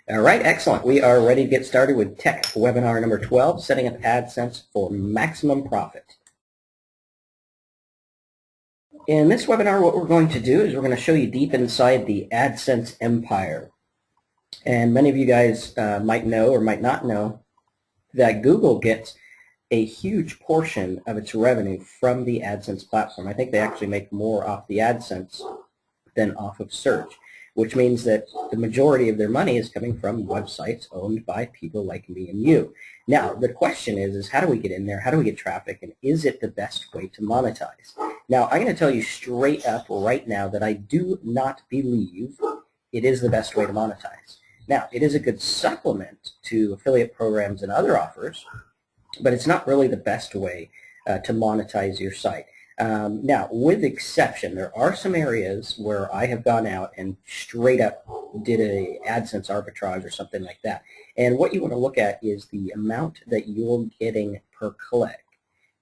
All right, excellent. We are ready to get started with tech webinar number 12, setting up AdSense for maximum profit. In this webinar, what we're going to do is we're going to show you deep inside the AdSense empire. And many of you guys might know or might not know that Google gets a huge portion of its revenue from the AdSense platform. I think they actually make more off the AdSense than off of search, which means that the majority of their money is coming from websites owned by people like me and you. Now, the question is how do we get in there? How do we get traffic? And is it the best way to monetize? Now, I'm going to tell you straight up right now that I do not believe it is the best way to monetize. Now, it is a good supplement to affiliate programs and other offers, but it's not really the best way to monetize your site. Now, with exception, there are some areas where I have gone out and straight up did a AdSense arbitrage or something like that. And what you want to look at is the amount that you're getting per click.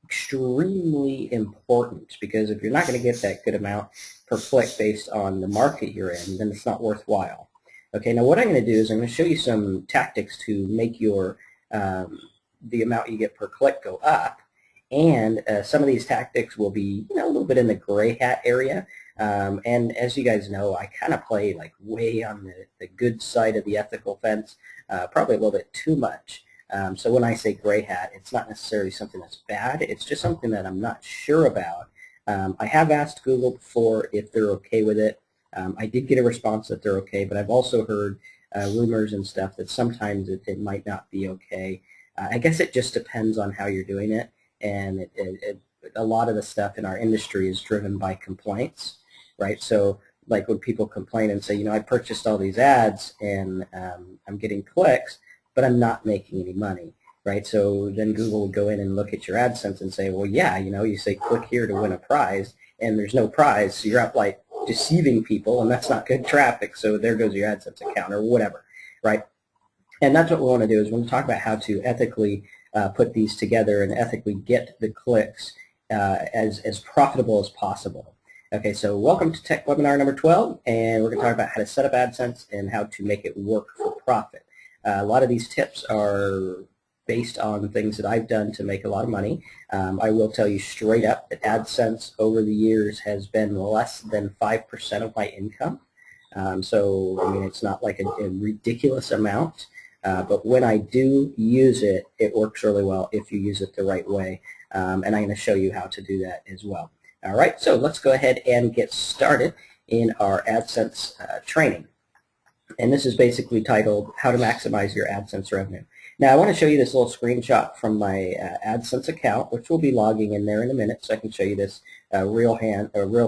Extremely important, because if you're not going to get that good amount per click based on the market you're in, then it's not worthwhile. Okay, now what I'm going to do is I'm going to show you some tactics to make your the amount you get per click go up. And some of these tactics will be, a little bit in the gray hat area. And as you guys know, I kind of play like way on the good side of the ethical fence, probably a little bit too much. So when I say gray hat, it's not necessarily something that's bad. It's just something that I'm not sure about. I have asked Google before if they're okay with it. I did get a response that they're okay, but I've also heard rumors and stuff that sometimes it might not be okay. I guess it just depends on how you're doing it. And a lot of the stuff in our industry is driven by complaints, right? So like when people complain and say, I purchased all these ads and I'm getting clicks, but I'm not making any money, right? So then Google would go in and look at your AdSense and say, well, yeah, you say click here to win a prize, and there's no prize, so you're out like deceiving people, and that's not good traffic, so there goes your AdSense account or whatever, right? And that's what we want to do is we want to talk about how to ethically put these together and ethically get the clicks as profitable as possible. Okay, so welcome to Tech Webinar number 12, and we're going to talk about how to set up AdSense and how to make it work for profit. A lot of these tips are based on things that I've done to make a lot of money. I will tell you straight up that AdSense over the years has been less than 5% of my income. So, it's not like a ridiculous amount. But when I do use it, it works really well if you use it the right way. And I'm going to show you how to do that as well. All right, so let's go ahead and get started in our AdSense training. And this is basically titled, How to Maximize Your AdSense Revenue. Now, I want to show you this little screenshot from my AdSense account, which will be logging in there in a minute, so I can show you this real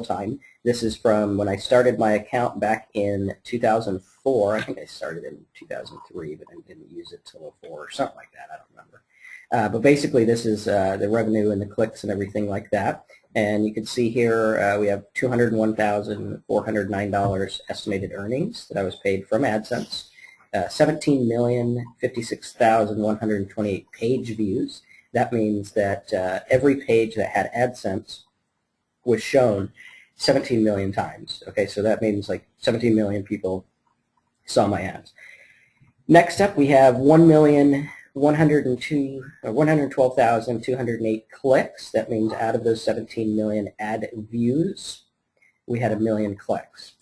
time. This is from when I started my account back in 2004. I think I started in 2003, but I didn't use it till 2004 or something like that. I don't remember. But basically, this is the revenue and the clicks and everything like that. And you can see here we have $201,409 estimated earnings that I was paid from AdSense. 17,056,128 page views. That means that every page that had AdSense was shown 17 million times. Okay, so that means like 17 million people saw my ads. Next up, we have 112,208 clicks. That means out of those 17 million ad views, we had 1 million clicks.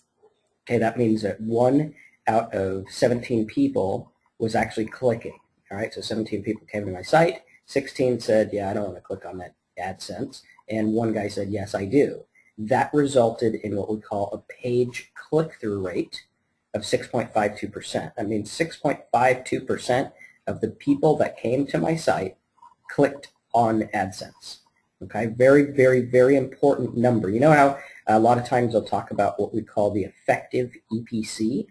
Okay, that means that 1 out of 17 people was actually clicking. All right, so 17 people came to my site. 16 said, yeah, I don't want to click on that AdSense. And 1 guy said, yes, I do. That resulted in what we call a page click-through rate of 6.52%. That means 6.52% of the people that came to my site clicked on AdSense. Okay, very, very, very important number. You know how a lot of times they'll talk about what we call the effective EPC,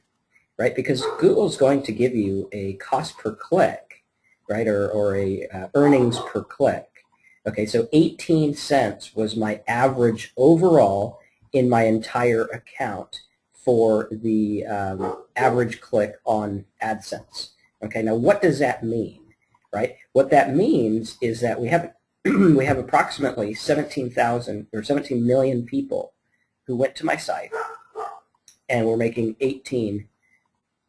right? Because Google's going to give you a cost per click, right, or a earnings per click. Okay, so 18 cents was my average overall in my entire account for the average click on AdSense. Okay, now what does that mean, right? What that means is that we have we have approximately 17,000 or 17 million people who went to my site and we're making 18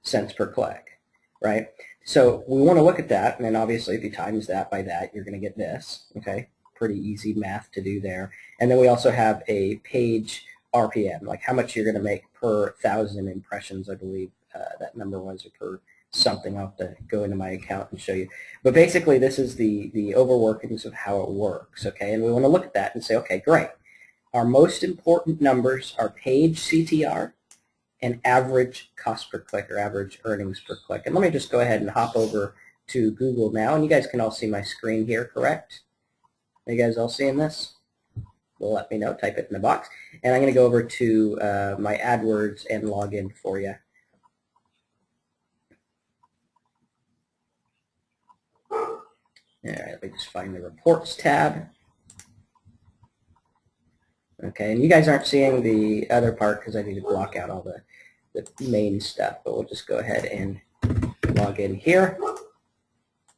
cents per click, right? So we want to look at that, and then obviously if you times that by that, you're going to get this, okay? Pretty easy math to do there. And then we also have a page RPM, like how much you're going to make per 1,000 impressions, I believe that number was, or per something. I'll have to go into my account and show you. But basically this is the overworkings of how it works, okay? And we want to look at that and say, okay, great. Our most important numbers are page CTR and average cost per click, or average earnings per click. And let me just go ahead and hop over to Google now, and you guys can all see my screen here, correct? Are you guys all seeing this? Well, let me know. Type it in the box. And I'm going to go over to my AdWords and log in for you. All right, let me just find the Reports tab. Okay, and you guys aren't seeing the other part because I need to block out all the main stuff, but we'll just go ahead and log in here,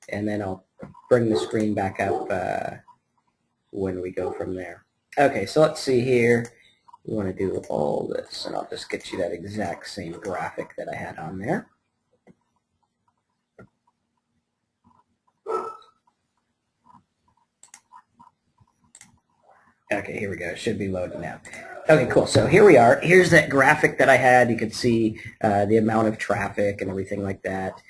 and then I'll bring the screen back up when we go from there. Okay, so let's see here. We want to do all this, and I'll just get you that exact same graphic that I had on there. Okay, here we go. It should be loading now. Okay, cool. So here we are. Here's that graphic that I had. You could see the amount of traffic and everything like that.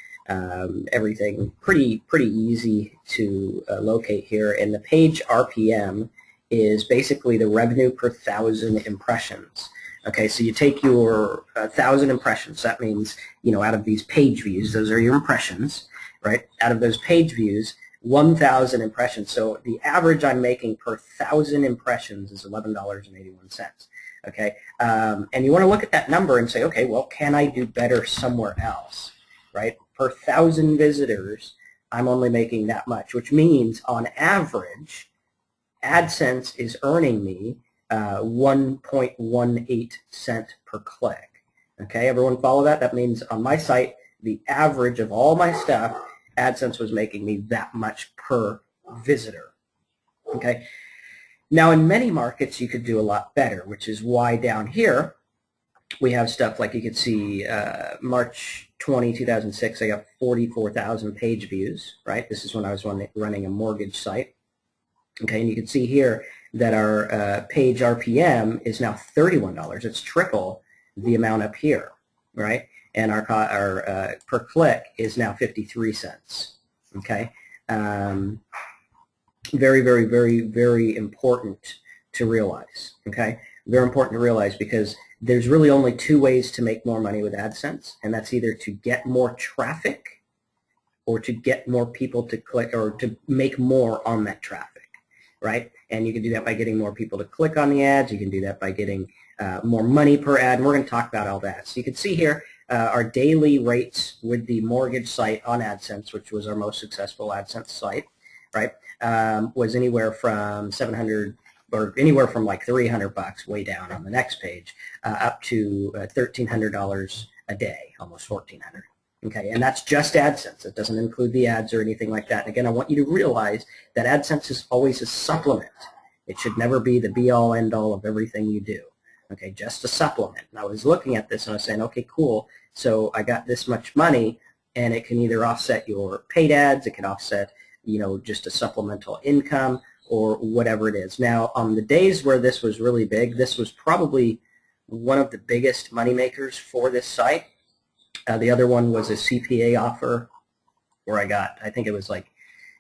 Everything pretty easy to locate here. And the page RPM is basically the revenue per 1,000 impressions. Okay, so you take your 1,000 impressions. That means, you know, out of these page views, those are your impressions, right? Out of those page views, 1,000 impressions. So the average I'm making per 1,000 impressions is $11.81. Okay, and you want to look at that number and say, okay, well, can I do better somewhere else, right? Per 1,000 visitors, I'm only making that much, which means on average, AdSense is earning me 1.18 cent per click. Okay, everyone follow that? That means on my site, the average of all my stuff, AdSense was making me that much per visitor. Okay. Now in many markets you could do a lot better, which is why down here we have stuff like you could see March 20, 2006, I got 44,000 page views, right? This is when I was running a mortgage site. Okay, and you can see here that our page RPM is now $31. It's triple the amount up here, right? And our per click is now 53 cents. Okay, very, very, very, very important to realize. Okay, very important to realize, because there's really only two ways to make more money with AdSense, and that's either to get more traffic or to get more people to click, or to make more on that traffic, right? And you can do that by getting more people to click on the ads. You can do that by getting more money per ad, and we're going to talk about all that. So you can see here our daily rates with the mortgage site on AdSense, which was our most successful AdSense site, right, was anywhere from 700 or anywhere from like $300 way down on the next page up to $1,300 a day, almost $1,400. Okay, and that's just AdSense. It doesn't include the ads or anything like that. And again, I want you to realize that AdSense is always a supplement. It should never be the be-all, end-all of everything you do. Okay, just a supplement. And I was looking at this and I was saying, okay, cool. So I got this much money, and it can either offset your paid ads, it can offset, you know, just a supplemental income, or whatever it is. Now, on the days where this was really big, this was probably one of the biggest money makers for this site. The other one was a CPA offer where I got, I think it was like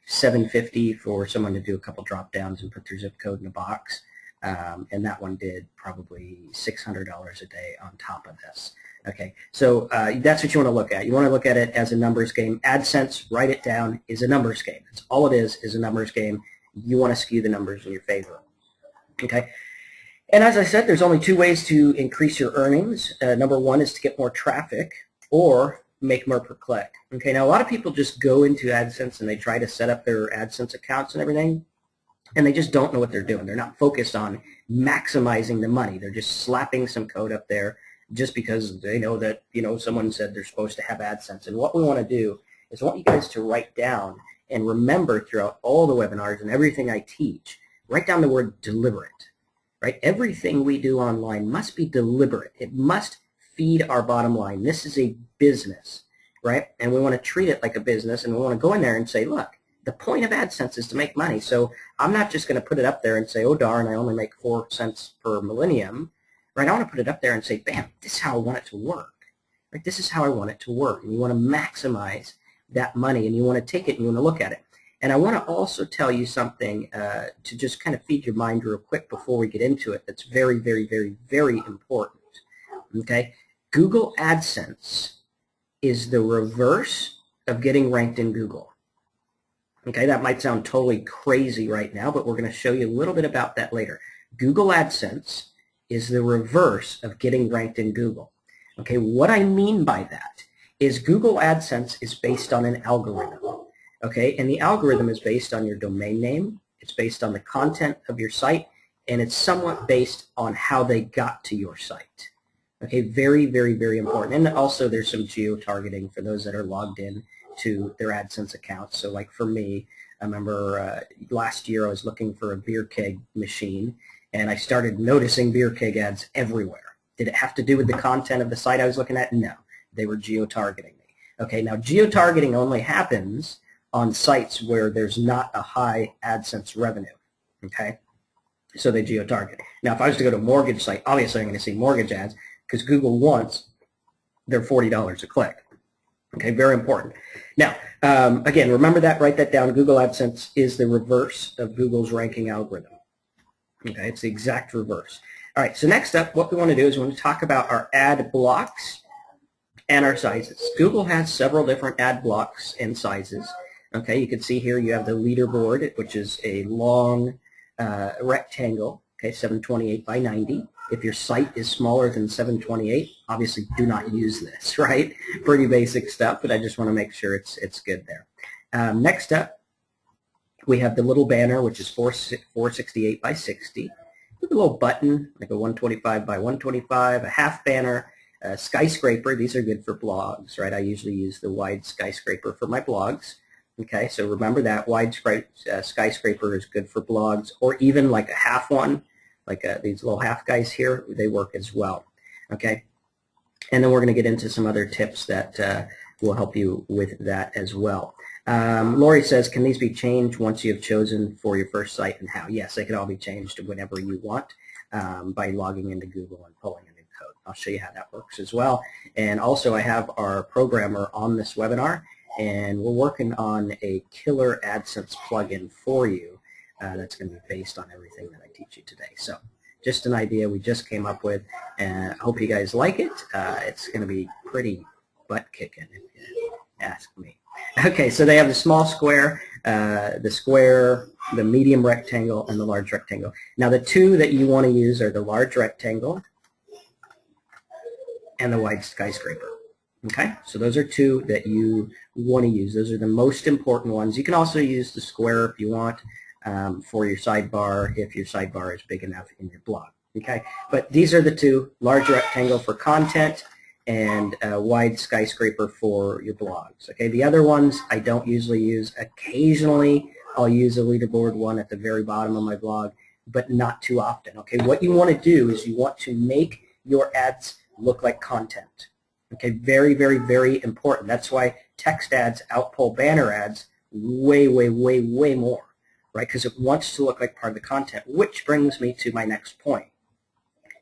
$750 for someone to do a couple drop downs and put their zip code in a box. And that one did probably $600 a day on top of this. Okay, so that's what you want to look at. You want to look at it as a numbers game. AdSense, write it down, is a numbers game. That's all it is a numbers game. You want to skew the numbers in your favor. Okay, and as I said, there's only two ways to increase your earnings. Number one is to get more traffic or make more per click. Okay, now a lot of people just go into AdSense and they try to set up their AdSense accounts and everything, and they just don't know what they're doing. They're not focused on maximizing the money. They're just slapping some code up there just because they know that, you know, someone said they're supposed to have AdSense. And what we want to do is I want you guys to write down and remember throughout all the webinars and everything I teach, write down the word deliberate, right? Everything we do online must be deliberate. It must feed our bottom line. This is a business, right? And we want to treat it like a business, and we want to go in there and say, look, the point of AdSense is to make money. So I'm not just going to put it up there and say, oh darn, I only make 4 cents per millennium, right? I want to put it up there and say, bam, this is how I want it to work, right? This is how I want it to work. And you want to maximize that money, and you want to take it and you want to look at it. And I want to also tell you something to just kind of feed your mind real quick before we get into it that's very, very, very, very important, okay? Google AdSense is the reverse of getting ranked in Google. Okay, that might sound totally crazy right now, but we're going to show you a little bit about that later. Google AdSense is the reverse of getting ranked in Google. Okay, what I mean by that is Google AdSense is based on an algorithm. Okay, and the algorithm is based on your domain name, it's based on the content of your site, and it's somewhat based on how they got to your site. Okay, very, very, very important. And also there's some geo-targeting for those that are logged in to their AdSense accounts. So like for me, I remember last year I was looking for a beer keg machine, and I started noticing beer keg ads everywhere. Did it have to do with the content of the site I was looking at? No, they were geo-targeting me. Okay, now geo-targeting only happens on sites where there's not a high AdSense revenue. Okay, so they geo-target. Now if I was to go to a mortgage site, obviously I'm going to see mortgage ads because Google wants their $40 a click. Okay, very important. Now, again, remember that, write that down. Google AdSense is the reverse of Google's ranking algorithm. Okay, it's the exact reverse. All right, so next up, what we want to do is we want to talk about our ad blocks and our sizes. Google has several different ad blocks and sizes. Okay, you can see here you have the leaderboard, which is a long rectangle, okay, 728 by 90. If your site is smaller than 728, obviously do not use this, right? Pretty basic stuff, but I just want to make sure it's good there. Next up, we have the little banner, which is 468 by 60. With a little button, like a 125 by 125, a half banner, a skyscraper. These are good for blogs, right? I usually use the wide skyscraper for my blogs. Okay, so remember that wide skyscraper is good for blogs, or even like a half one. Like these little half guys here, they work as well. Okay, and then we're going to get into some other tips that will help you with that as well. Lori says, can these be changed once you have chosen for your first site, and how? Yes, they can all be changed whenever you want by logging into Google and pulling a new code. I'll show you how that works as well. And also I have our programmer on this webinar, and we're working on a killer AdSense plugin for you. That's going to be based on everything that I teach you today. So just an idea we just came up with, and I hope you guys like it. It's going to be pretty butt-kicking if you ask me. Okay, so they have the small square, the medium rectangle, and the large rectangle. Now the two that you want to use are the large rectangle and the wide skyscraper. Okay, so those are two that you want to use. Those are the most important ones. You can also use the square if you want. For your sidebar, if your sidebar is big enough in your blog. Okay, but these are the two: large rectangle for content and wide skyscraper for your blogs. Okay, the other ones I don't usually use. Occasionally I'll use a leaderboard one at the very bottom of my blog, but not too often. Okay, what you want to do is you want to make your ads look like content. Okay, very, very, very important. That's why text ads outpull banner ads way, way, way, way more. Right, because it wants to look like part of the content, which brings me to my next point.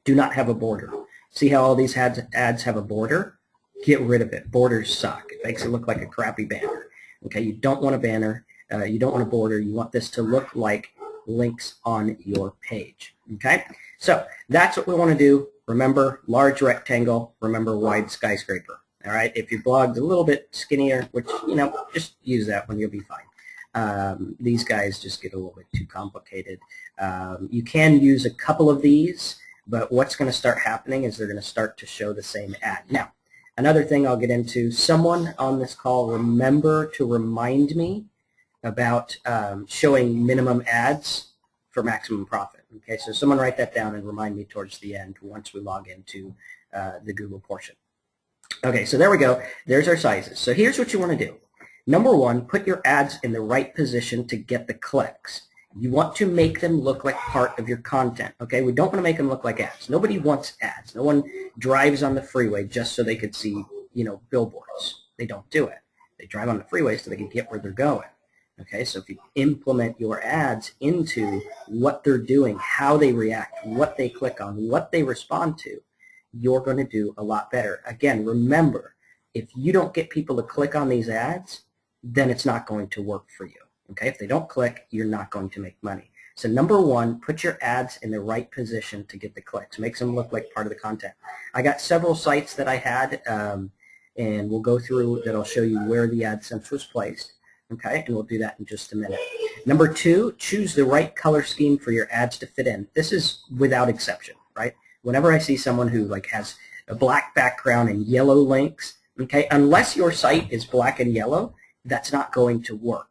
Do not have a border. See how all these ads have a border? Get rid of it. Borders suck. It makes it look like a crappy banner. Okay, you don't want a banner. You don't want a border. You want this to look like links on your page. Okay, so that's what we want to do. Remember, large rectangle. Remember, wide skyscraper. All right, if your blog's a little bit skinnier, which, you know, just use that one. You'll be fine. These guys just get a little bit too complicated. You can use a couple of these, but what's going to start happening is they're going to start to show the same ad. Now, another thing I'll get into, someone on this call, remember to remind me about showing minimum ads for maximum profit. Okay, so someone write that down and remind me towards the end once we log into the Google portion. Okay, so there we go. There's our sizes. So here's what you want to do. Number one, put your ads in the right position to get the clicks. You want to make them look like part of your content, okay? We don't want to make them look like ads. Nobody wants ads. No one drives on the freeway just so they could see, billboards. They don't do it. They drive on the freeway so they can get where they're going, okay? So if you implement your ads into what they're doing, how they react, what they click on, what they respond to, you're going to do a lot better. Again, remember, if you don't get people to click on these ads, then it's not going to work for you. Okay, if they don't click, you're not going to make money. So number one, put your ads in the right position to get the clicks. Makes them look like part of the content. I got several sites that I had, and we'll go through that. I'll show you where the AdSense was placed. Okay, and we'll do that in just a minute. Number two, choose the right color scheme for your ads to fit in. This is without exception, right? Whenever I see someone who has a black background and yellow links, okay, unless your site is black and yellow, that's not going to work.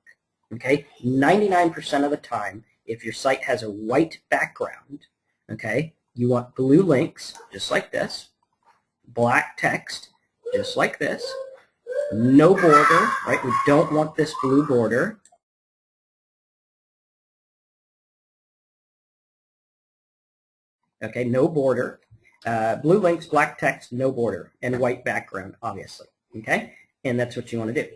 Okay, 99% of the time, if your site has a white background, okay, you want blue links, just like this, black text, just like this, no border, right? We don't want this blue border. Okay, no border. Blue links, black text, no border, and white background, obviously. Okay, and that's what you want to do.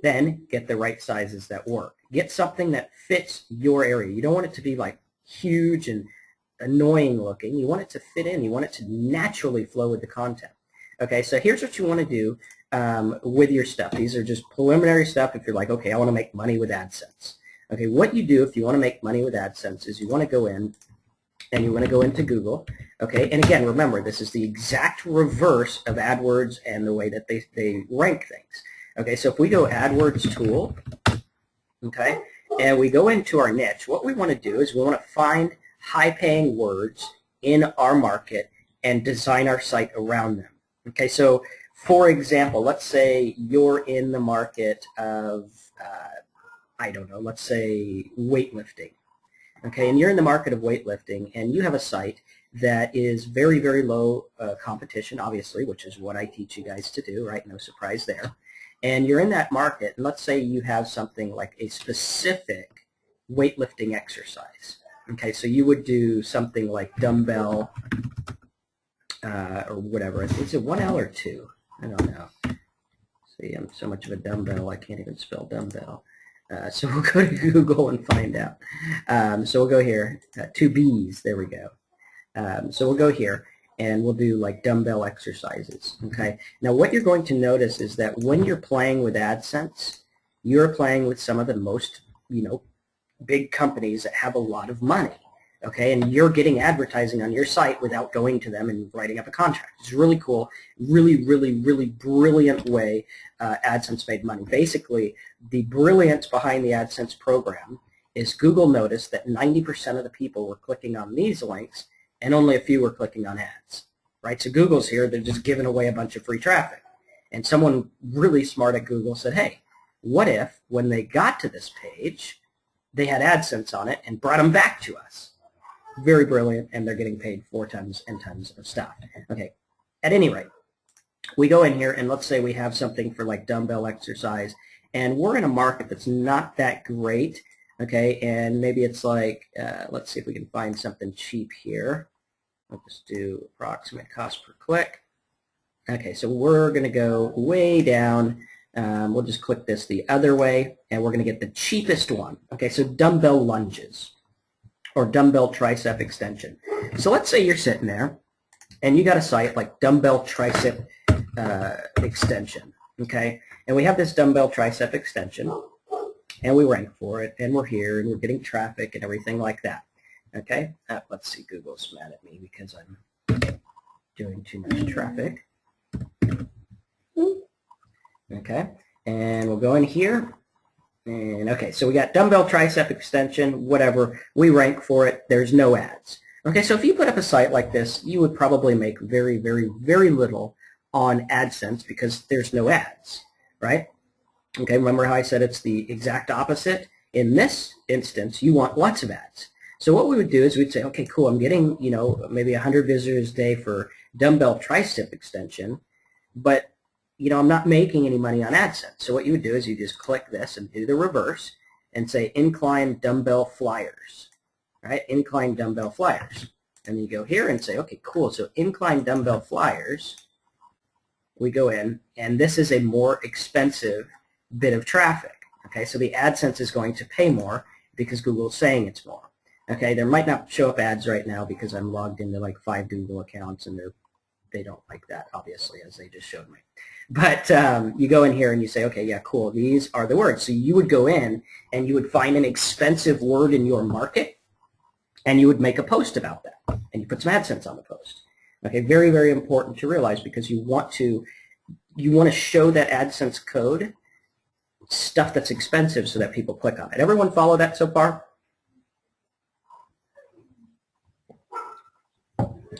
Then get the right sizes that work. Get something that fits your area. You don't want it to be like huge and annoying looking. You want it to fit in. You want it to naturally flow with the content. Okay, so here's what you want to do with your stuff. These are just preliminary stuff if you're like, okay, I want to make money with AdSense. Okay, what you do if you want to make money with AdSense is you want to go in and you want to go into Google. Okay, and again, remember, this is the exact reverse of AdWords and the way that they rank things. Okay, so if we go AdWords tool, okay, and we go into our niche, what we want to do is we want to find high-paying words in our market and design our site around them. Okay, so for example, let's say you're in the market of, I don't know, let's say weightlifting. Okay, and you're in the market of weightlifting and you have a site that is very, very low competition, obviously, which is what I teach you guys to do, right? No surprise there. And you're in that market, and let's say you have something like a specific weightlifting exercise. Okay, so you would do something like dumbbell or whatever. Is it 1L or 2? I don't know. See, I'm so much of a dumbbell, I can't even spell dumbbell. So we'll go to Google and find out. So we'll go here, 2 B's, there we go. So we'll go here and we'll do like dumbbell exercises, okay? Now what you're going to notice is that when you're playing with AdSense, you're playing with some of the most, big companies that have a lot of money, okay? And you're getting advertising on your site without going to them and writing up a contract. It's really cool, really, really, really brilliant way AdSense made money. Basically, the brilliance behind the AdSense program is Google noticed that 90% of the people were clicking on these links and only a few were clicking on ads, right? So Google's here, they're just giving away a bunch of free traffic. And someone really smart at Google said, hey, what if when they got to this page, they had AdSense on it and brought them back to us? Very brilliant, and they're getting paid 4 tons and tons of stuff. Okay, at any rate, we go in here and let's say we have something for like dumbbell exercise, and we're in a market that's not that great. Okay, and maybe it's like, let's see if we can find something cheap here. I'll just do approximate cost per click. Okay, so we're going to go way down. We'll just click this the other way, and we're going to get the cheapest one. Okay, so dumbbell lunges or dumbbell tricep extension. So let's say you're sitting there, and you got a site like dumbbell tricep extension. Okay, and we have this dumbbell tricep extension. And we rank for it, and we're here, and we're getting traffic and everything like that. Okay, let's see, Google's mad at me because I'm doing too much traffic. Okay, and we'll go in here, and okay, so we got dumbbell tricep extension, whatever, we rank for it, there's no ads. Okay, so if you put up a site like this, you would probably make very, very, very little on AdSense because there's no ads, right? Okay, remember how I said it's the exact opposite? In this instance, you want lots of ads. So what we would do is we'd say, okay, cool, I'm getting, maybe 100 visitors a day for dumbbell tricep extension, but, I'm not making any money on AdSense. So what you would do is you just click this and do the reverse, and say incline dumbbell flyers, right? Incline dumbbell flyers. And then you go here and say, okay, cool. So incline dumbbell flyers, we go in, and this is a more expensive bit of traffic. Okay, so the AdSense is going to pay more because Google's saying it's more. Okay, there might not show up ads right now because I'm logged into like 5 Google accounts, and they don't like that, obviously, as they just showed me. But you go in here and you say, okay, yeah, cool, these are the words. So you would go in and you would find an expensive word in your market, and you would make a post about that, and you put some AdSense on the post. Okay, very, very important to realize, because you want to show that AdSense code stuff that's expensive so that people click on it. Everyone follow that so far?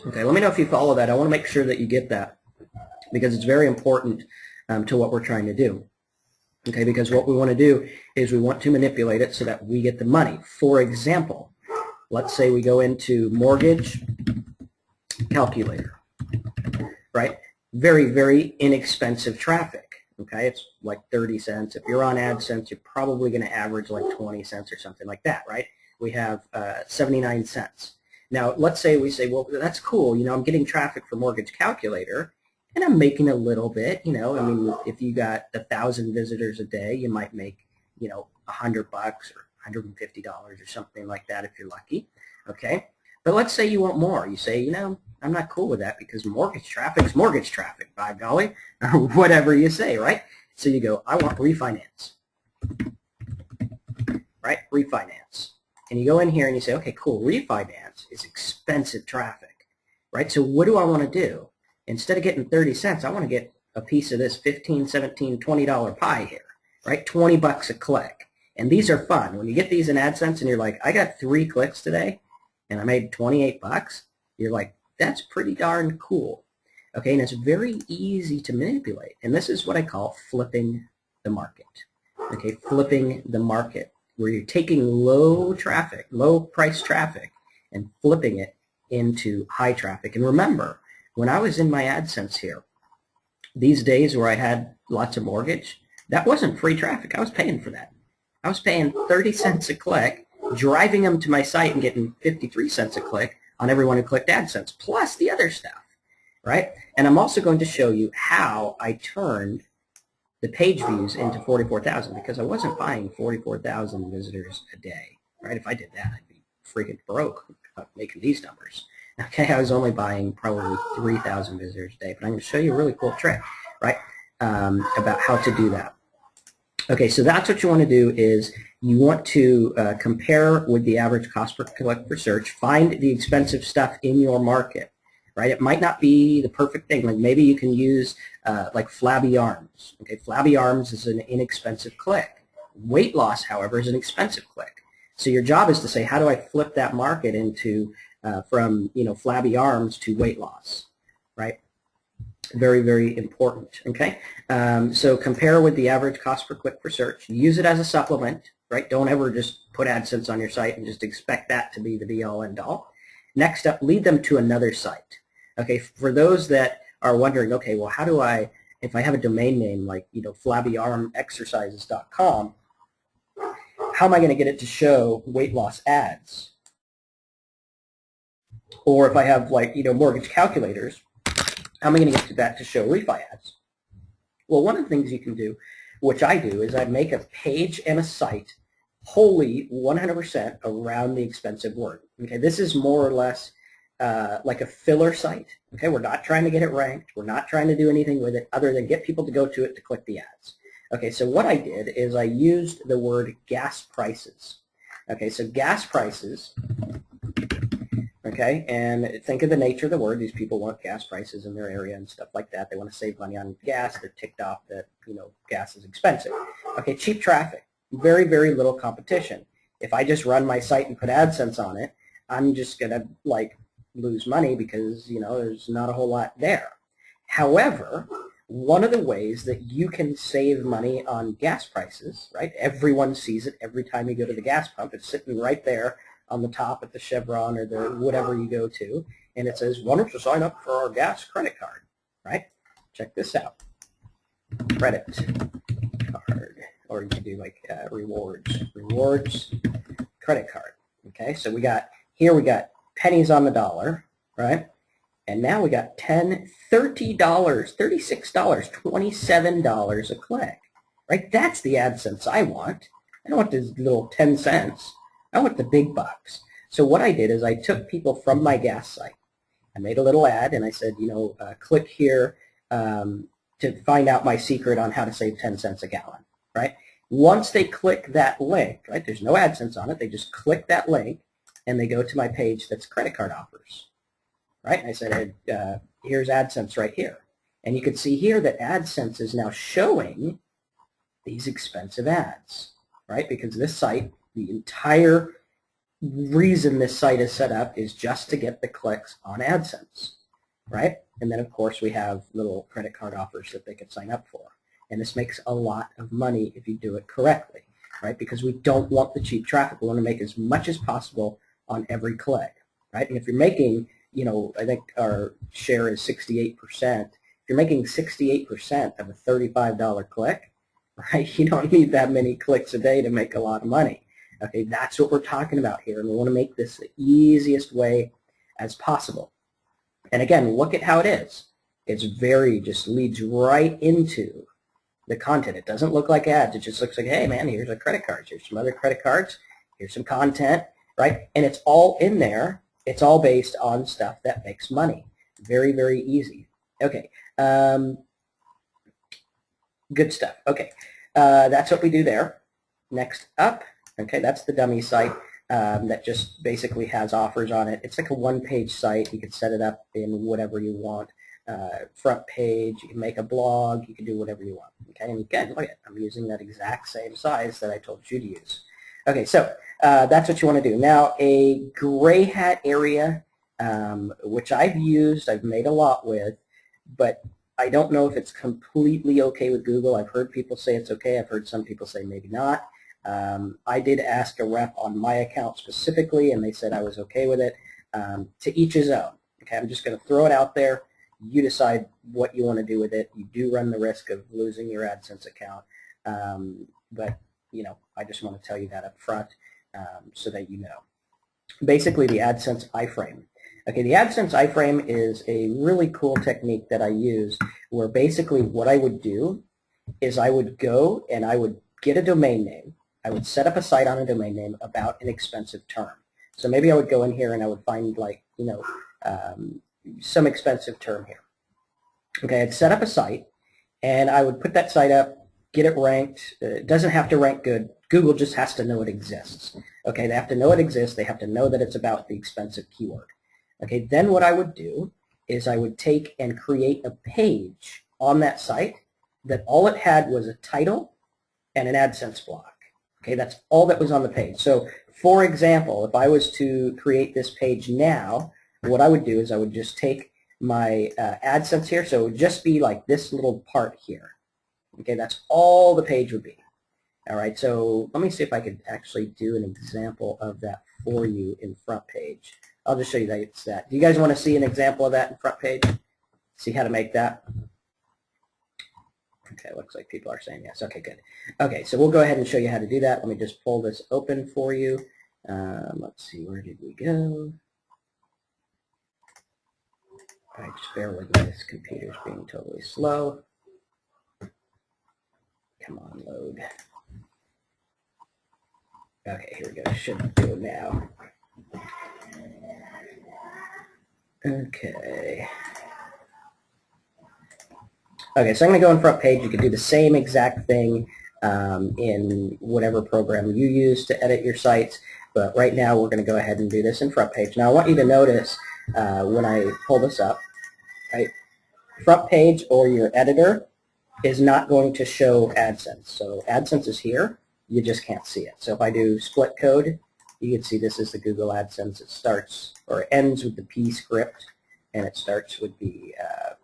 Okay, let me know if you follow that. I want to make sure that you get that, because it's very important to what we're trying to do. Okay, because what we want to do is we want to manipulate it so that we get the money. For example, let's say we go into mortgage calculator, right? Very, very inexpensive traffic. Okay, it's like 30 cents. If you're on AdSense, you're probably going to average like 20 cents or something like that, right? We have 79 cents. Now, let's say we say, well, that's cool. You know, I'm getting traffic for mortgage calculator, and I'm making a little bit. You know, I mean, if you got 1,000 visitors a day, you might make, you know, $100 or $150 or something like that if you're lucky. Okay, but let's say you want more. You say, you know, I'm not cool with that because mortgage traffic is mortgage traffic, by golly, or whatever you say, right? So you go, I want refinance, right? Refinance. And you go in here and you say, okay, cool, refinance is expensive traffic, right? So what do I want to do? Instead of getting 30 cents, I want to get a piece of this $15, $17, $20 pie here, right? 20 bucks a click. And these are fun. When you get these in AdSense and you're like, I got 3 clicks today and I made 28 bucks, you're like, that's pretty darn cool. Okay, and it's very easy to manipulate. And this is what I call flipping the market. Okay, flipping the market, where you're taking low traffic, low price traffic, and flipping it into high traffic. And remember, when I was in my AdSense here, these days where I had lots of mortgage, that wasn't free traffic. I was paying for that. I was paying 30 cents a click, driving them to my site and getting 53 cents a click on everyone who clicked AdSense, plus the other stuff, right? And I'm also going to show you how I turned the page views into 44,000, because I wasn't buying 44,000 visitors a day, right? If I did that, I'd be freaking broke making these numbers. Okay, I was only buying probably 3,000 visitors a day, but I'm going to show you a really cool trick, right, about how to do that. Okay, so that's what you want to do, is you want to compare with the average cost per click per search, find the expensive stuff in your market, right? It might not be the perfect thing. Like maybe you can use like flabby arms. Okay, flabby arms is an inexpensive click. Weight loss, however, is an expensive click. So your job is to say, how do I flip that market into from, you know, flabby arms to weight loss, right? Very, very important, okay? So compare with the average cost per click per search. Use it as a supplement, right? Don't ever just put AdSense on your site and just expect that to be the be-all, end-all. Next up, lead them to another site. Okay, for those that are wondering, okay, well, how do I, if I have a domain name like, you know, flabbyarmexercises.com, how am I going to get it to show weight loss ads? Or if I have, like, you know, mortgage calculators, how am I going to get to that to show refi ads? Well, one of the things you can do, which I do, is I make a page and a site wholly 100% around the expensive word. Okay, this is more or less like a filler site. Okay, we're not trying to get it ranked. We're not trying to do anything with it other than get people to go to it to click the ads. Okay, so what I did is I used the word gas prices. Okay, so gas prices. Okay, and think of the nature of the word. These people want gas prices in their area and stuff like that. They want to save money on gas. They're ticked off that, you know, gas is expensive. Okay, cheap traffic. Very, very little competition. If I just run my site and put AdSense on it, I'm just going to, like, lose money because, you know, there's not a whole lot there. However, one of the ways that you can save money on gas prices, right? Everyone sees it every time you go to the gas pump. It's sitting right there on the top at the Chevron or the whatever you go to, and it says, why don't you sign up for our gas credit card, right? Check this out. Credit card. or you can do like rewards credit card. Okay, so we got pennies on the dollar, right? And now we got $10, $30, $36, $27 a click, right? That's the AdSense I want. I don't want this little 10 cents. I want the big bucks. So what I did is I took people from my gas site. I made a little ad and I said, click here to find out my secret on how to save 10 cents a gallon, right? Once they click that link, right, there's no AdSense on it, they just click that link and they go to my page that's credit card offers, right? And I said, here's AdSense right here. And you can see here that AdSense is now showing these expensive ads, right? Because this site, the entire reason this site is set up is just to get the clicks on AdSense, right? And then, of course, we have little credit card offers that they could sign up for. And this makes a lot of money if you do it correctly, right? Because we don't want the cheap traffic. We want to make as much as possible on every click, right? And if you're making, I think our share is 68%. If you're making 68% of a $35 click, right, you don't need that many clicks a day to make a lot of money. Okay, that's what we're talking about here, and we want to make this the easiest way as possible. And again, look at how it is. It's just leads right into the content. It doesn't look like ads. It just looks like, hey, man, here's a credit card. Here's some other credit cards. Here's some content, right? And it's all in there. It's all based on stuff that makes money. Very, very easy. Okay, good stuff. Okay, that's what we do there. Next up. Okay, that's the dummy site that just basically has offers on it. It's like a one-page site. You can set it up in whatever you want. Front page, you can make a blog, you can do whatever you want. Okay, and again, look at I'm using that exact same size that I told you to use. Okay, so that's what you want to do. Now, a gray hat area, which I've used, I've made a lot with, but I don't know if it's completely okay with Google. I've heard people say it's okay. I've heard some people say maybe not. I did ask a rep on my account specifically, and they said I was okay with it. To each his own. Okay, I'm just going to throw it out there. You decide what you want to do with it. You do run the risk of losing your AdSense account, but I just want to tell you that up front so that you know. Basically, the AdSense iframe. Okay, the AdSense iframe is a really cool technique that I use, where basically what I would do is I would go and I would get a domain name. I would set up a site on a domain name about an expensive term. So maybe I would go in here and I would find some expensive term here. Okay, I'd set up a site and I would put that site up, get it ranked. It doesn't have to rank good. Google just has to know it exists. Okay, they have to know it exists. They have to know that it's about the expensive keyword. Okay, then what I would do is I would take and create a page on that site that all it had was a title and an AdSense block. Okay, that's all that was on the page. So, for example, if I was to create this page now, what I would do is I would just take my AdSense here, so it would just be like this little part here. Okay, that's all the page would be. All right, so let me see if I could actually do an example of that for you in front page. I'll just show you that it's that. Do you guys want to see an example of that in front page? See how to make that? Okay, looks like people are saying yes. Okay, good. Okay, so we'll go ahead and show you how to do that. Let me just pull this open for you. Let's see, where did we go? All right, just bear with me. This computer's being totally slow. Come on, load. Okay, here we go. Should do it now. Okay. Okay, so I'm going to go in front page. You can do the same exact thing in whatever program you use to edit your sites, but right now we're going to go ahead and do this in front page. Now I want you to notice when I pull this up, right, front page or your editor is not going to show AdSense. So AdSense is here, you just can't see it. So if I do split code, you can see this is the Google AdSense. It starts or ends with the P script, and it starts with the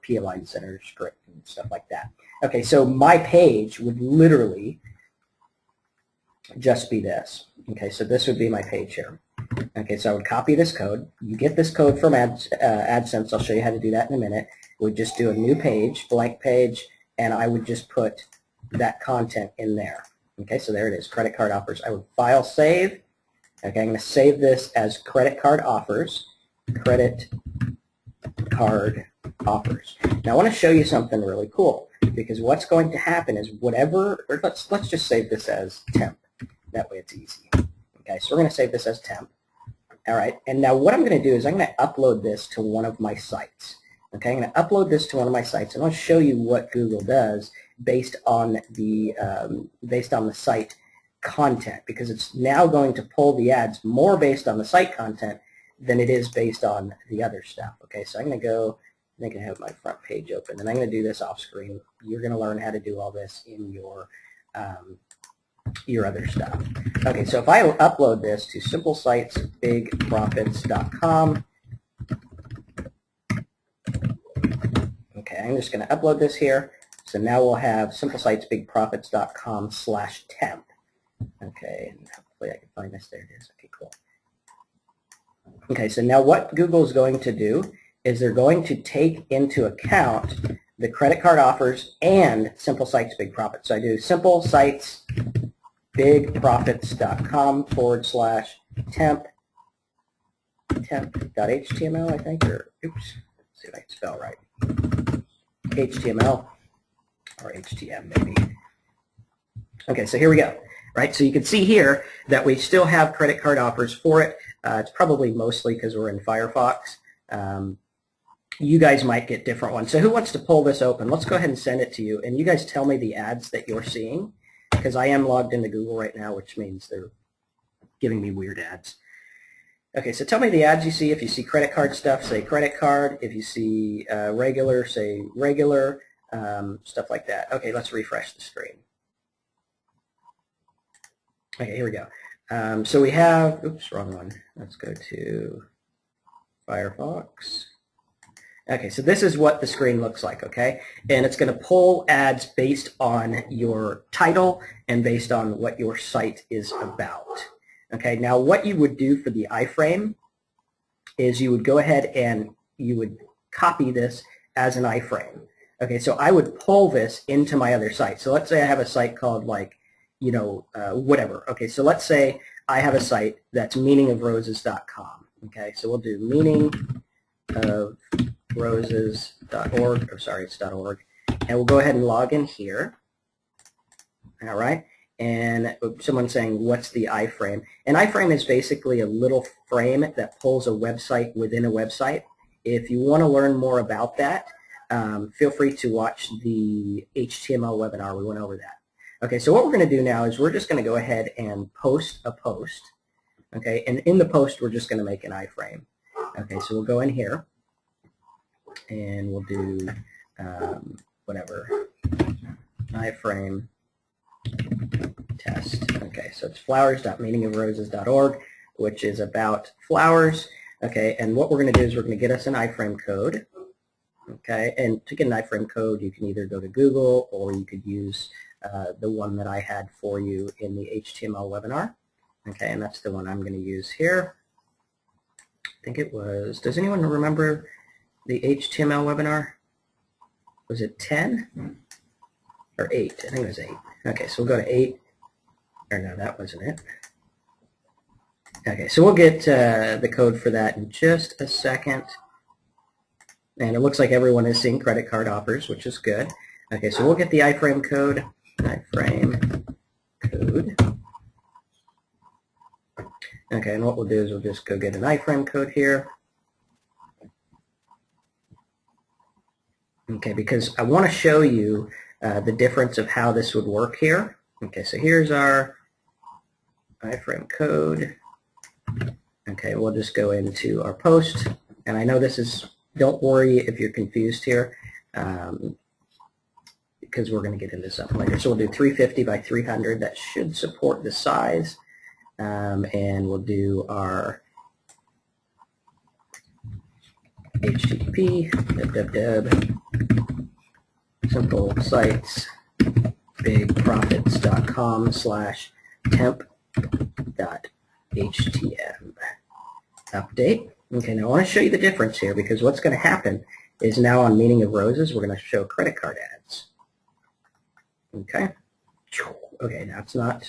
P-align center script and stuff like that. Okay, so my page would literally just be this. Okay, so this would be my page here. Okay, so I would copy this code. You get this code from AdSense. I'll show you how to do that in a minute. We'd just do a new page, blank page, and I would just put that content in there. Okay, so there it is, credit card offers. I would file save. Okay, I'm going to save this as credit card offers. Credit card offers. Now I want to show you something really cool, because what's going to happen is whatever, or let's just save this as temp. That way it's easy. Okay, so we're going to save this as temp. All right, and now what I'm going to do is I'm going to upload this to one of my sites. Okay, I'm going to upload this to one of my sites, and I'll show you what Google does based on the site content, because it's now going to pull the ads more based on the site content than it is based on the other stuff. Okay, so I'm going to go, I think I have my front page open, and I'm going to do this off screen. You're going to learn how to do all this in your other stuff. Okay, so if I upload this to simplesitesbigprofits.com, okay, I'm just going to upload this here. So now we'll have simplesitesbigprofits.com/temp. Okay, and hopefully I can find this. There it is. Okay, cool. Okay, so now what Google's going to do is they're going to take into account the credit card offers and Simple Sites Big Profits. So I do simplesitesbigprofits.com/temp, temp.html, I think, or oops, let's see if I can spell right. HTML or HTM maybe. Okay, so here we go. Right, so you can see here that we still have credit card offers for it. It's probably mostly because we're in Firefox. You guys might get different ones. So who wants to pull this open? Let's go ahead and send it to you. And you guys tell me the ads that you're seeing, because I am logged into Google right now, which means they're giving me weird ads. Okay, so tell me the ads you see. If you see credit card stuff, say credit card. If you see regular, say regular, stuff like that. Okay, let's refresh the screen. Okay, here we go. So we have, oops, wrong one. Let's go to Firefox. Okay, so this is what the screen looks like, okay? And it's going to pull ads based on your title and based on what your site is about. Okay, now what you would do for the iframe is you would go ahead and you would copy this as an iframe. Okay, so I would pull this into my other site. So let's say I have a site called like, you know, whatever. Okay, so let's say I have a site that's meaningofroses.com. Okay, so we'll do meaningofroses.org, or sorry, it's .org, and we'll go ahead and log in here. All right, and someone's saying, what's the iframe? An iframe is basically a little frame that pulls a website within a website. If you want to learn more about that, feel free to watch the HTML webinar. We went over that. Okay, so what we're going to do now is we're just going to go ahead and post a post. Okay, and in the post we're just going to make an iframe. Okay, so we'll go in here and we'll do whatever, iframe test. Okay, so it's flowers.meaningofroses.org, which is about flowers. Okay, and what we're going to do is we're going to get us an iframe code. Okay, and to get an iframe code, you can either go to Google or you could use the one that I had for you in the HTML webinar. Okay, and that's the one I'm going to use here. I think it was, does anyone remember the HTML webinar? Was it 10 or 8? I think it was 8. Okay, so we'll go to 8. Or no, that wasn't it. Okay, so we'll get the code for that in just a second. And it looks like everyone is seeing credit card offers, which is good. Okay, so we'll get the iframe code. Iframe code. Okay, and what we'll do is we'll just go get an iframe code here. Okay, because I want to show you the difference of how this would work here. Okay, so here's our iframe code. Okay, we'll just go into our post. And I know this is, don't worry if you're confused here, because we're going to get into something later. So we'll do 350 by 300. That should support the size. And we'll do our HTTP simplesitesbigprofits.com/temp.htm update. Okay, now I want to show you the difference here, because what's going to happen is now on Meaning of Roses, we're going to show credit card ads. Okay. okay, that's not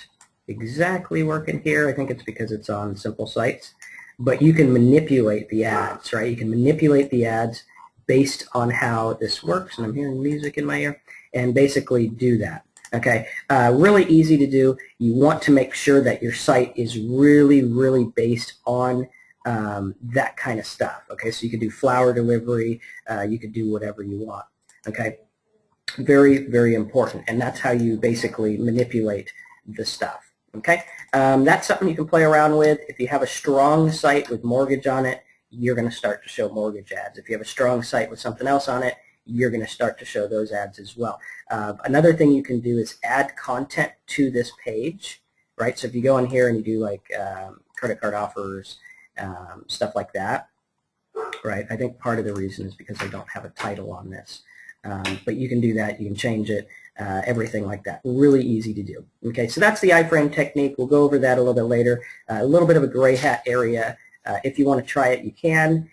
exactly working here. I think it's because it's on simple sites. But you can manipulate the ads, right? You can manipulate the ads based on how this works. And I'm hearing music in my ear. And basically do that. Okay, really easy to do. You want to make sure that your site is really, really based on that kind of stuff. Okay, so you could do flower delivery. You could do whatever you want. Okay, very, very important. And that's how you basically manipulate the stuff. Okay, that's something you can play around with. If you have a strong site with mortgage on it, you're going to start to show mortgage ads. If you have a strong site with something else on it, you're going to start to show those ads as well. Another thing you can do is add content to this page, right? So if you go in here and you do like credit card offers, stuff like that, right? I think part of the reason is because I don't have a title on this. But you can do that. You can change it, everything like that. Really easy to do. Okay, so that's the iframe technique. We'll go over that a little bit later. A little bit of a gray hat area. If you want to try it, you can.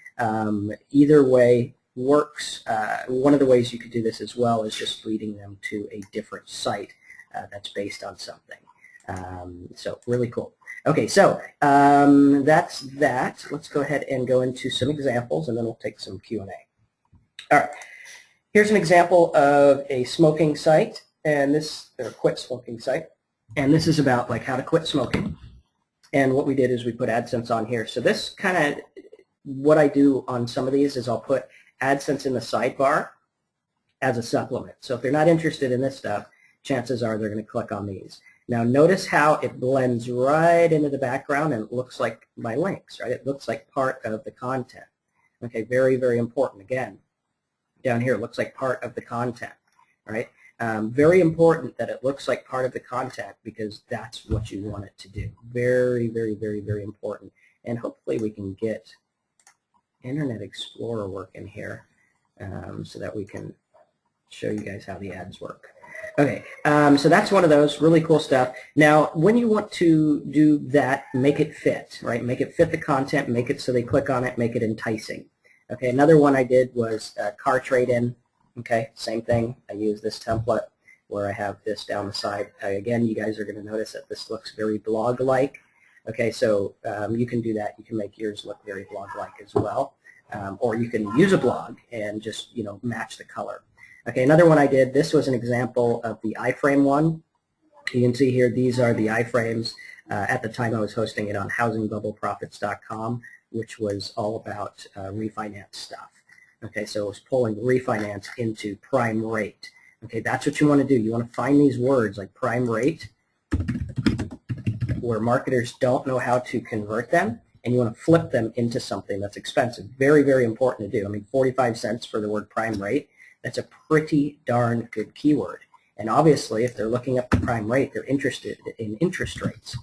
Either way works. One of the ways you could do this as well is just leading them to a different site that's based on something. So really cool. Okay, so that's that. Let's go ahead and go into some examples, and then we'll take some Q&A. All right. Here's an example of a smoking site, and this, or quit smoking site, and this is about like how to quit smoking. And what we did is we put AdSense on here. So this kind of, what I do on some of these is I'll put AdSense in the sidebar as a supplement. So if they're not interested in this stuff, chances are they're going to click on these. Now notice how it blends right into the background and it looks like my links, right? It looks like part of the content. Okay, very, very important. Again, down here, it looks like part of the content, right? Very important that it looks like part of the content because that's what you want it to do. Very, very, very, very important. And hopefully we can get Internet Explorer working here so that we can show you guys how the ads work. Okay, so that's one of those really cool stuff. Now, when you want to do that, make it fit, right? Make it fit the content, make it so they click on it, make it enticing. Okay, another one I did was car trade-in. Okay, same thing. I use this template where I have this down the side. Again, you guys are going to notice that this looks very blog-like. Okay, so you can do that. You can make yours look very blog-like as well. Or you can use a blog and just, match the color. Okay, another one I did, this was an example of the iframe one. You can see here, these are the iframes. At the time I was hosting it on housingbubbleprofits.com, which was all about refinance stuff. Okay, so it was pulling refinance into prime rate. Okay, that's what you want to do. You want to find these words like prime rate where marketers don't know how to convert them, and you want to flip them into something that's expensive. Very, very important to do. I mean, 45 cents for the word prime rate, that's a pretty darn good keyword. And obviously, if they're looking up the prime rate, they're interested in interest rates,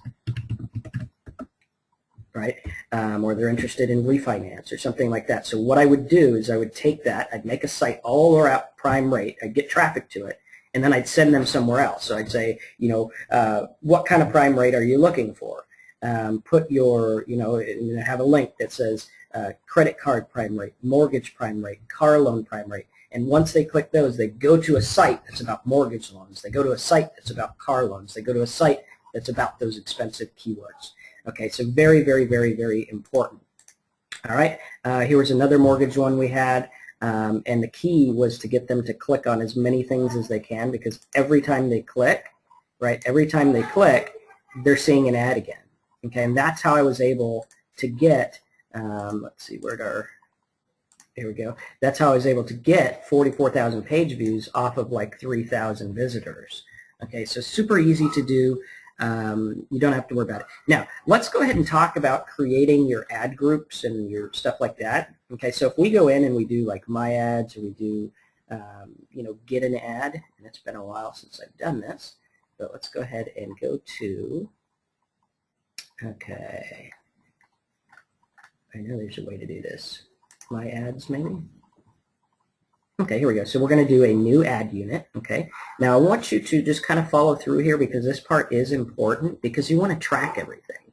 right? Or they're interested in refinance or something like that. So what I would do is I would take that, I'd make a site all around prime rate, I'd get traffic to it, and then I'd send them somewhere else. So I'd say, what kind of prime rate are you looking for? Put your, have a link that says credit card prime rate, mortgage prime rate, car loan prime rate. And once they click those, they go to a site that's about mortgage loans. They go to a site that's about car loans. They go to a site that's about those expensive keywords. Okay, so very, very, very, very important. All right, here was another mortgage one we had. And the key was to get them to click on as many things as they can, because every time they click, right, every time they click, they're seeing an ad again. Okay, and that's how I was able to get, let's see, here we go. That's how I was able to get 44,000 page views off of like 3,000 visitors. Okay, so super easy to do. You don't have to worry about it. Now, let's go ahead and talk about creating your ad groups and your stuff like that. Okay, so if we go in and we do like my ads, or we do, get an ad, and it's been a while since I've done this, but let's go ahead and go to, okay, I know there's a way to do this. My ads, maybe? Okay, here we go. So we're going to do a new ad unit, okay? Now I want you to just kind of follow through here, because this part is important, because you want to track everything,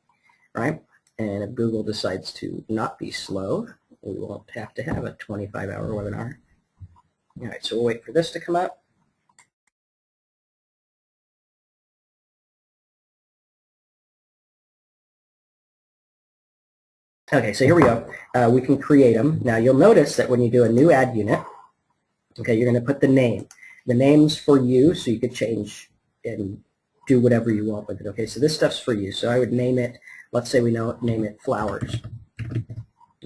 right? And if Google decides to not be slow, we won't have to have a 25-hour webinar. All right, so we'll wait for this to come up. Okay, so here we go. We can create them. Now you'll notice that when you do a new ad unit, okay, you're going to put the name. The name's for you, so you could change and do whatever you want with it. Okay, so this stuff's for you. So I would name it, let's say we name it flowers.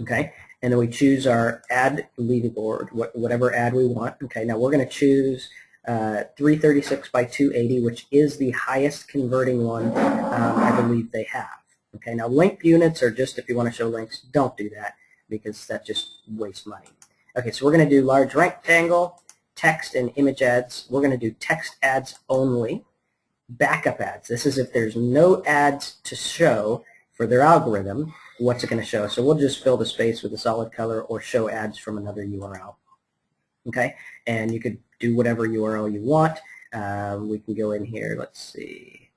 Okay, and then we choose our ad leaderboard, whatever ad we want. Okay, now we're going to choose 336 by 280, which is the highest converting one I believe they have. Okay, now linked units are just if you want to show links. Don't do that because that just wastes money. Okay, so we're going to do large rectangle, text and image ads. We're going to do text ads only. Backup ads. This is if there's no ads to show for their algorithm, what's it going to show? So we'll just fill the space with a solid color or show ads from another URL. Okay, and you could do whatever URL you want. We can go in here. Let's see.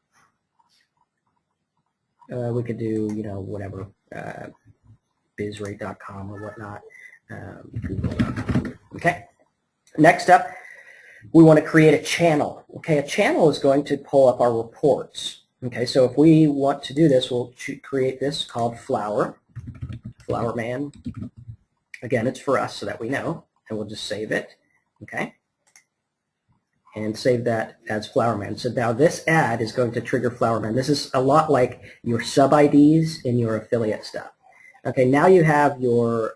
We could do, you know, whatever, bizrate.com or whatnot, google.com. Okay. Next up, we want to create a channel. Okay, a channel is going to pull up our reports. Okay, so if we want to do this, we'll create this called Flower Man. Again, it's for us so that we know, and we'll just save it. Okay, and save that as Flower Man. So now this ad is going to trigger Flower Man. This is a lot like your sub IDs in your affiliate stuff. Okay, now you have your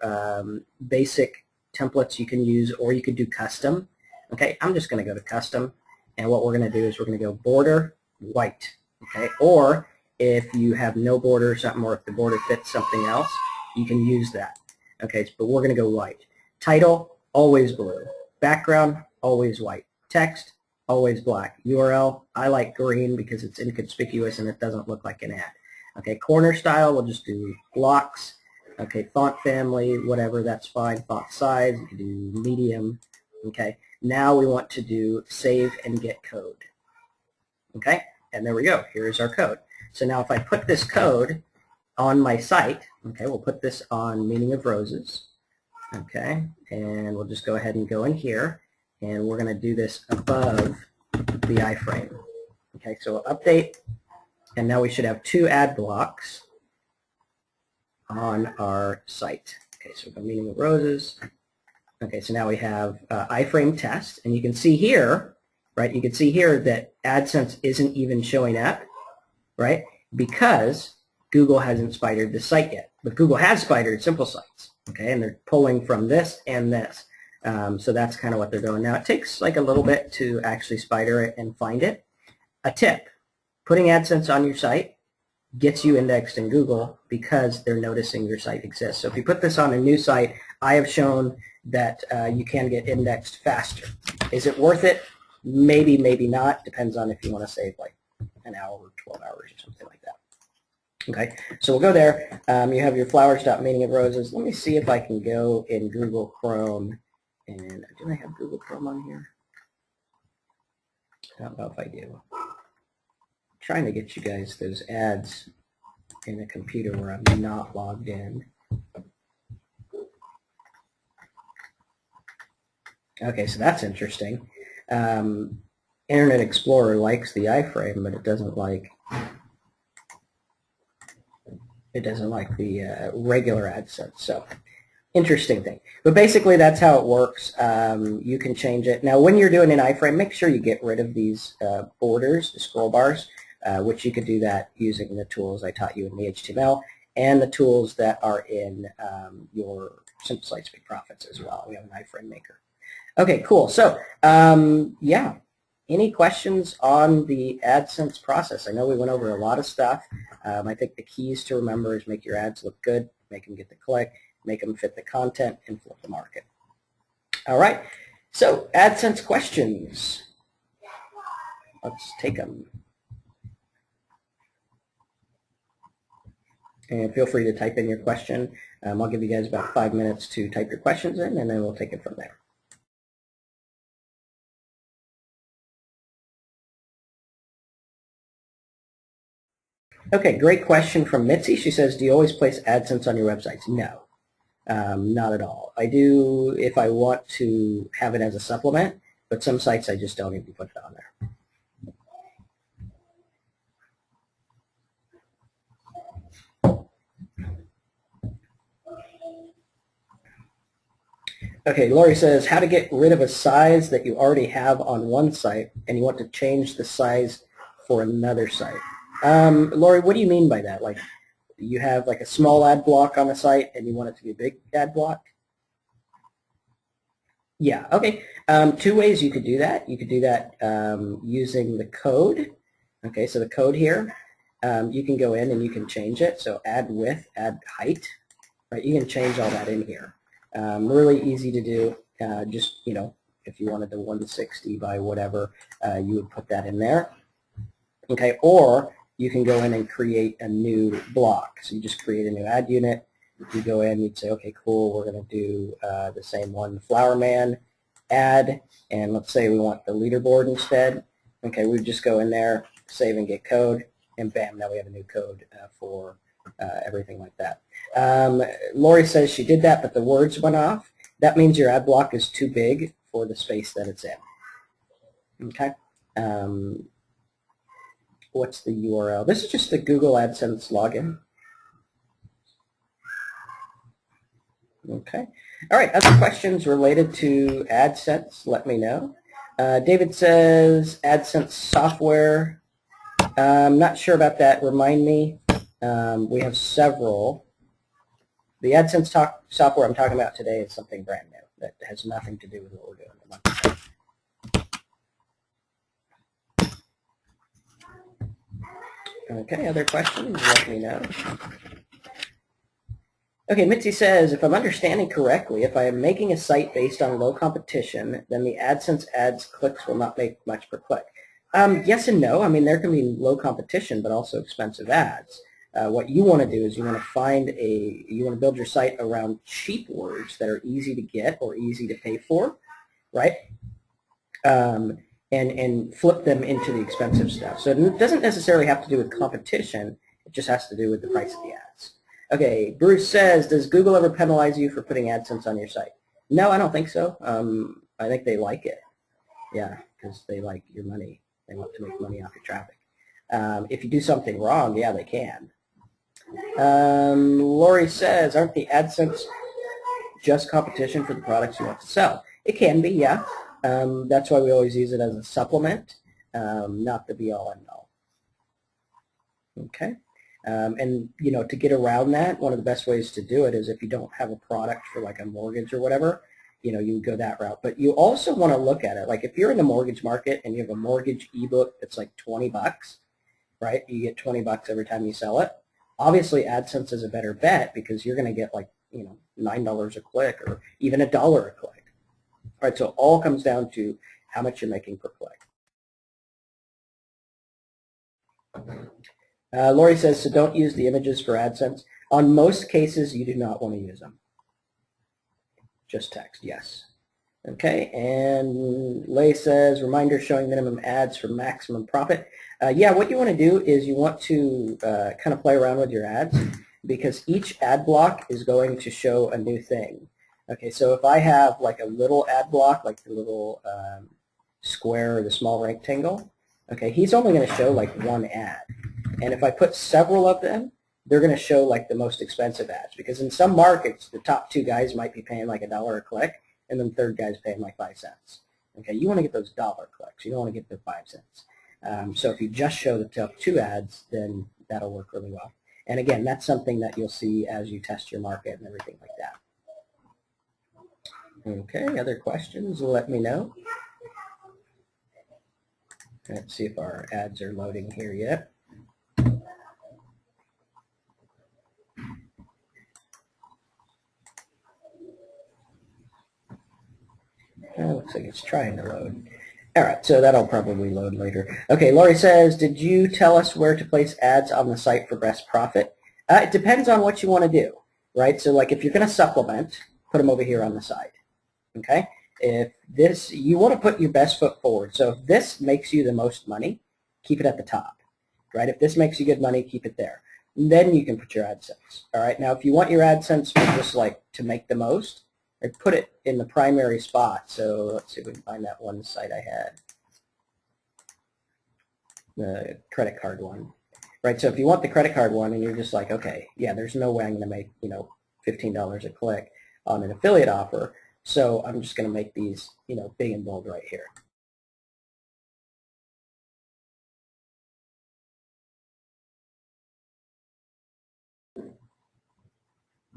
basic templates you can use, or you could do custom. Okay, I'm just going to go to custom, and what we're going to do is we're going to go border white. Okay, or if you have no border or something, or if the border fits something else, you can use that. Okay, but we're going to go white. Title, always blue. Background, always white. Text, always black. URL, I like green because it's inconspicuous and it doesn't look like an ad. Okay, corner style, we'll just do blocks. Okay, font family, whatever, that's fine. Font size, you can do medium. Okay, now we want to do save and get code. Okay, and there we go. Here's our code. So now if I put this code on my site, okay, we'll put this on Meaning of Roses. Okay, and we'll just go ahead and go in here, and we're going to do this above the iframe. Okay, so we'll update, and now we should have 2 ad blocks on our site. Okay, so we've Meaning of Roses. Okay, so now we have iframe test, and you can see here, right, you can see here that AdSense isn't even showing up, right, because Google hasn't spidered the site yet. But Google has spidered simple sites, okay, and they're pulling from this and this. So that's kind of what they're doing. Now it takes like a little bit to actually spider it and find it. A tip, putting AdSense on your site gets you indexed in Google because they're noticing your site exists. So if you put this on a new site, I have shown that you can get indexed faster. Is it worth it? Maybe, maybe not. Depends on if you want to save like an hour or 12 hours or something like that. Okay, so we'll go there. You have your flowers.meaning of roses. Let me see if I can go in Google Chrome. And do I have Google Chrome on here? I don't know if I do. I'm trying to get you guys those ads in a computer where I'm not logged in. Okay, so that's interesting. Internet Explorer likes the iframe, but it doesn't like the regular AdSense. So interesting thing. But basically that's how it works. You can change it. Now when you're doing an iframe, make sure you get rid of these borders, the scroll bars, which you can do that using the tools I taught you in the HTML and the tools that are in your Simple Sites Big Profits as well. We have an iframe maker. Okay, cool. So yeah, any questions on the AdSense process? I know we went over a lot of stuff. I think the keys to remember is make your ads look good, make them get the click, make them fit the content, and flip the market. All right, so AdSense questions. Let's take them. And feel free to type in your question. I'll give you guys about 5 minutes to type your questions in, and then we'll take it from there. Okay, great question from Mitzi. She says, do you always place AdSense on your websites? No, not at all. I do if I want to have it as a supplement, but some sites I just don't even put it on there. Okay, Lori says, how to get rid of a size that you already have on one site and you want to change the size for another site. Lori, what do you mean by that? Like, you have like a small ad block on a site and you want it to be a big ad block? Yeah, okay. Two ways you could do that. You could do that using the code. Okay, so the code here, you can go in and you can change it. So add width, add height. Right, you can change all that in here. Really easy to do. Just, you know, if you wanted the 160 by whatever, you would put that in there. Okay, or you can go in and create a new block. So you just create a new ad unit. You go in, you'd say, okay, cool, we're going to do the same one, the Flower Man ad, and let's say we want the leaderboard instead. Okay, we just go in there, save and get code, and bam, now we have a new code for everything like that. Lori says she did that, but the words went off. That means your ad block is too big for the space that it's in. Okay. What's the URL? This is just the Google AdSense login. Okay. All right. Other questions related to AdSense, let me know. David says AdSense software. I'm not sure about that. Remind me. We have several. The AdSense software I'm talking about today is something brand new that has nothing to do with what we're doing. Okay, other questions? Let me know. Okay, Mitzi says, if I'm understanding correctly, if I am making a site based on low competition, then the AdSense ads clicks will not make much per click. Yes and no. I mean, there can be low competition, but also expensive ads. What you want to do is you want to build your site around cheap words that are easy to get or easy to pay for, right? And flip them into the expensive stuff. So it doesn't necessarily have to do with competition. It just has to do with the price of the ads. Okay, Bruce says, does Google ever penalize you for putting AdSense on your site? No, I don't think so. I think they like it. Yeah, because they like your money. They want to make money off your traffic. If you do something wrong, yeah, they can. Lori says, aren't the AdSense just competition for the products you want to sell? It can be, yeah. That's why we always use it as a supplement, not the be-all and all. Okay. And, you know, to get around that, one of the best ways to do it is if you don't have a product for like a mortgage or whatever, you know, you can go that route. But you also want to look at it. Like if you're in the mortgage market and you have a mortgage ebook that's like 20 bucks, right? You get 20 bucks every time you sell it. Obviously, AdSense is a better bet because you're going to get like, you know, $9 a click or even $1 a click. All right, so it all comes down to how much you're making per click. Lori says, so don't use the images for AdSense. On most cases, you do not want to use them. Just text, yes. Okay, and Lay says, reminder showing minimum ads for maximum profit. Yeah, what you want to do is you want to kind of play around with your ads because each ad block is going to show a new thing. Okay, so if I have like a little ad block, like the little square or the small rectangle, okay, he's only going to show like one ad. And if I put several of them, they're going to show like the most expensive ads because in some markets, the top two guys might be paying like $1 a click and then third guy's paying like 5 cents. Okay, you want to get those dollar clicks. You don't want to get the 5 cents. So if you just show the top two ads, then that'll work really well. And again, that's something that you'll see as you test your market and everything like that. Okay, other questions? Let me know. Let's see if our ads are loading here yet. Looks like it's trying to load. All right, so that'll probably load later. Okay, Lori says, did you tell us where to place ads on the site for best profit? It depends on what you want to do, right? So like if you're going to supplement, put them over here on the side, okay? If this, you want to put your best foot forward. So if this makes you the most money, keep it at the top, right? If this makes you good money, keep it there. And then you can put your AdSense, all right? Now, if you want your AdSense for just like to make the most, I put it in the primary spot. So let's see if we can find that one site I had, the credit card one, right? So if you want the credit card one and you're just like, okay, yeah, there's no way I'm going to make, you know, $15 a click on an affiliate offer. So I'm just going to make these, big and bold right here.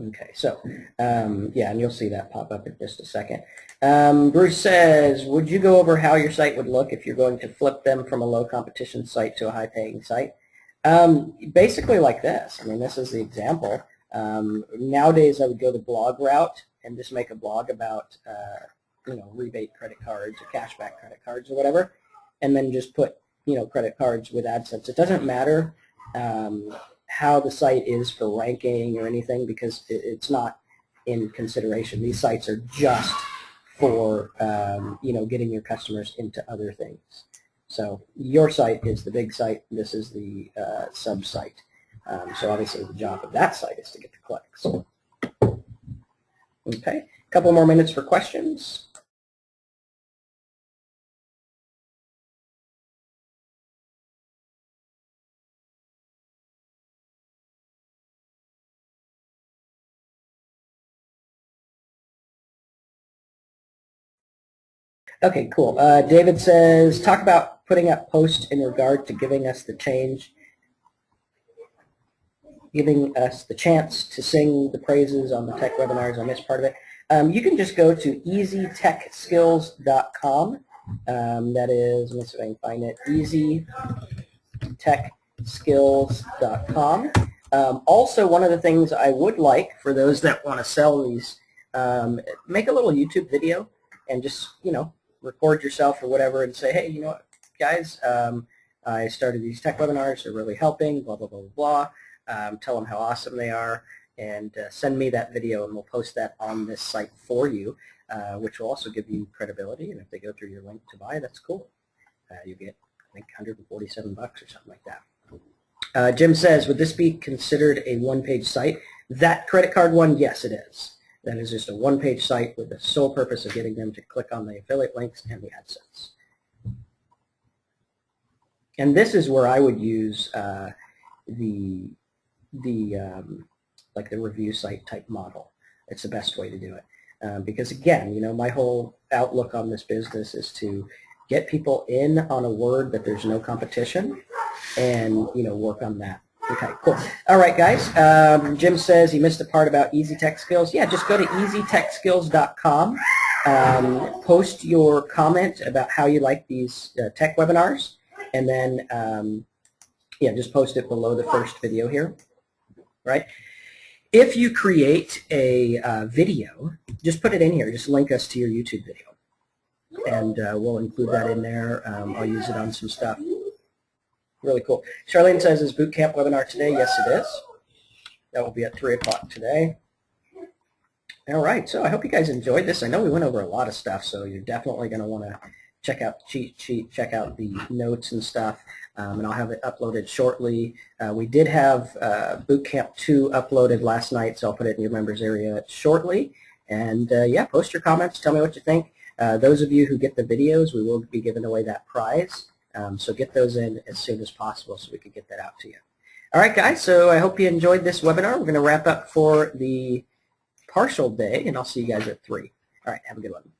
Okay, so yeah, and you'll see that pop up in just a second. Bruce says, would you go over how your site would look if you're going to flip them from a low competition site to a high paying site? Basically like this. I mean, this is the example. Nowadays I would go the blog route and just make a blog about rebate credit cards or cashback credit cards or whatever, and then just put credit cards with AdSense. It doesn't matter how the site is for ranking or anything, because it's not in consideration. These sites are just for getting your customers into other things. So your site is the big site. This is the sub-site. So obviously the job of that site is to get the clicks. Okay, a couple more minutes for questions. Okay, cool. David says, talk about putting up posts in regard to giving us the chance to sing the praises on the tech webinars. I missed part of it. You can just go to easytechskills.com. That is, let me see if I can find it, easytechskills.com. Also, one of the things I would like for those that want to sell these, make a little YouTube video and just, record yourself or whatever and say, hey, you know what, guys, I started these tech webinars. They're really helping, blah, blah, blah, blah, blah. Tell them how awesome they are, and send me that video, and we'll post that on this site for you, which will also give you credibility. And if they go through your link to buy, that's cool. You get, I think, $147 or something like that. Jim says, would this be considered a one-page site? That credit card one, yes, it is. That is just a one-page site with the sole purpose of getting them to click on the affiliate links and the AdSense. And this is where I would use like the review site type model. It's the best way to do it. Because again, my whole outlook on this business is to get people in on a word that there's no competition, and work on that. Okay, cool. All right, guys. Jim says he missed the part about Easy Tech Skills. Yeah, just go to easytechskills.com. Post your comment about how you like these tech webinars, and then yeah, just post it below the first video here. Right? If you create a video, just put it in here. Just link us to your YouTube video, and we'll include that in there. I'll use it on some stuff. Really cool. Charlene says, is boot camp webinar today? Yes, it is. That will be at 3 o'clock today. All right, so I hope you guys enjoyed this. I know we went over a lot of stuff, so you're definitely going to want to check out the cheat sheet, check out the notes and stuff, and I'll have it uploaded shortly. We did have Boot Camp 2 uploaded last night, so I'll put it in your members area shortly. And yeah, post your comments. Tell me what you think. Those of you who get the videos, we will be giving away that prize. So get those in as soon as possible so we can get that out to you. All right, guys, so I hope you enjoyed this webinar. We're going to wrap up for the partial day, and I'll see you guys at 3. All right, have a good one.